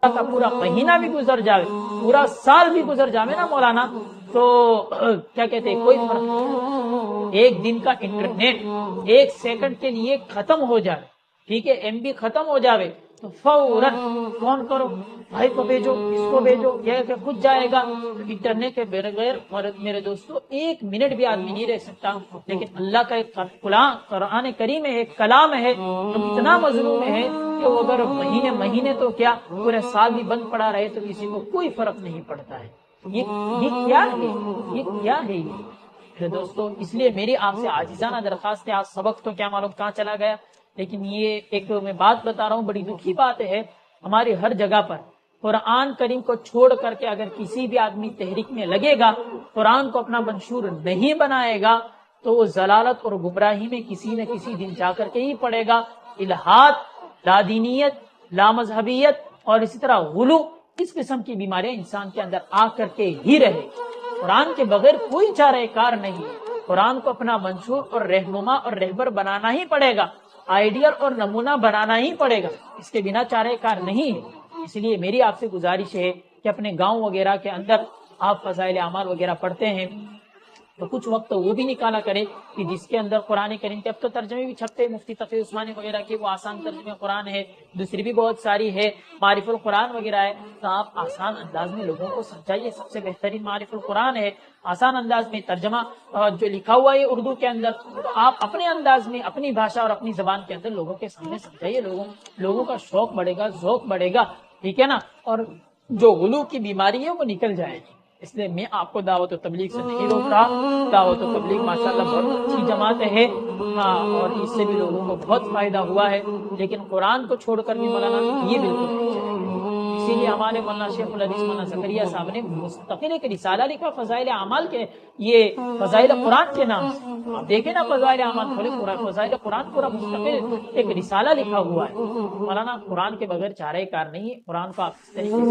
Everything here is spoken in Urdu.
کا پورا مہینہ بھی گزر جائے، پورا سال بھی گزر جائے نا مولانا، تو کیا کہتے ہیں کوئی فرق نہیں۔ ایک دن کا انٹرنیٹ 1 سیکنڈ کے لیے ختم ہو جائے، ٹھیک ہے، ایم بی ختم ہو جاوے تو فوراً فون کرو، بھائی کو بھیجو، اس کو بھیجو، یہ کہ خود جائے گا۔ انٹرنیٹ کے بغیر میرے دوستو 1 منٹ بھی آدمی نہیں رہ سکتا، لیکن اللہ کا ایک قرآن کریم ہے، ایک کلام ہے جو اتنا مظلوم ہے کہ وہ اگر مہینے تو کیا پورے سال بھی بند پڑا رہے تو کسی کو کوئی فرق نہیں پڑتا ہے۔ یہ کیا ہے، یہ کیا ہے یہ دوستو؟ اس لیے میری آپ سے عاجزانہ درخواست ہے، آج سبق تو کیا معلوم کہاں چلا گیا، لیکن یہ ایک میں بات بتا رہا ہوں، بڑی دکھی بات ہے ہماری ہر جگہ پر قرآن کریم کو چھوڑ کر کے اگر کسی بھی آدمی تحریک میں لگے گا، قرآن کو اپنا منشور نہیں بنائے گا تو وہ ضلالت اور گمراہی میں کسی نہ کسی دن جا کر کے ہی پڑے گا۔ الہاد، لادینیت، لامذہبیت اور اسی طرح غلو، اس قسم کی بیماریاں انسان کے اندر آ کر کے ہی رہے۔ قرآن کے بغیر کوئی چارہ کار نہیں، قرآن کو اپنا منشور اور رہنما اور رہبر بنانا ہی پڑے گا، آئیڈیل اور نمونہ بنانا ہی پڑے گا، اس کے بنا چارہ کار نہیں ہے۔ اس لیے میری آپ سے گزارش ہے کہ اپنے گاؤں وغیرہ کے اندر آپ فضائل اعمال وغیرہ پڑھتے ہیں تو کچھ وقت وہ بھی نکالا کرے کہ جس کے اندر قرآن کریم کے اب تو ترجمے بھی چھپتے ہیں، مفتی تقی عثمانی وغیرہ کے، وہ آسان ترجمے قرآن ہے، دوسری بھی بہت ساری ہے، معارف القرآن وغیرہ ہے، تو آپ آسان انداز میں لوگوں کو سمجھائیے، سب سے بہترین معارف القرآن ہے، آسان انداز میں ترجمہ جو لکھا ہوا ہے اردو کے اندر، تو آپ اپنے انداز میں اپنی بھاشا اور اپنی زبان کے اندر لوگوں کے سامنے سمجھائیے، لوگوں کا شوق بڑھے گا، ذوق بڑھے گا، ٹھیک ہے نا، اور جو غلو کی بیماری ہے وہ نکل جائے گی۔ اس لیے میں آپ کو دعوت و تبلیغ سے نہیں روک رہا، دعوت و تبلیغ ماشاءاللہ بہت اچھی جماعت ہے، ہاں، اور اس سے بھی لوگوں کو بہت فائدہ ہوا ہے، لیکن قرآن کو چھوڑ کر بھی مولانا یہ بالکل نہیں چلے گا۔ اسی لیے ہمارے مولانا شیخ الحدیث مولانا زکریا صاحب نے مستقل ایک رسالہ لکھا فضائل اعمال کے، یہ فضائل قرآن کے نام سے، آپ دیکھیں نا فضائل اعمال کھولے، فضائل قرآن پورا مستقل ایک رسالہ لکھا ہوا ہے۔ مولانا قرآن کے بغیر چارہ کار نہیں ہے، قرآن کو آپ اس طریقے سے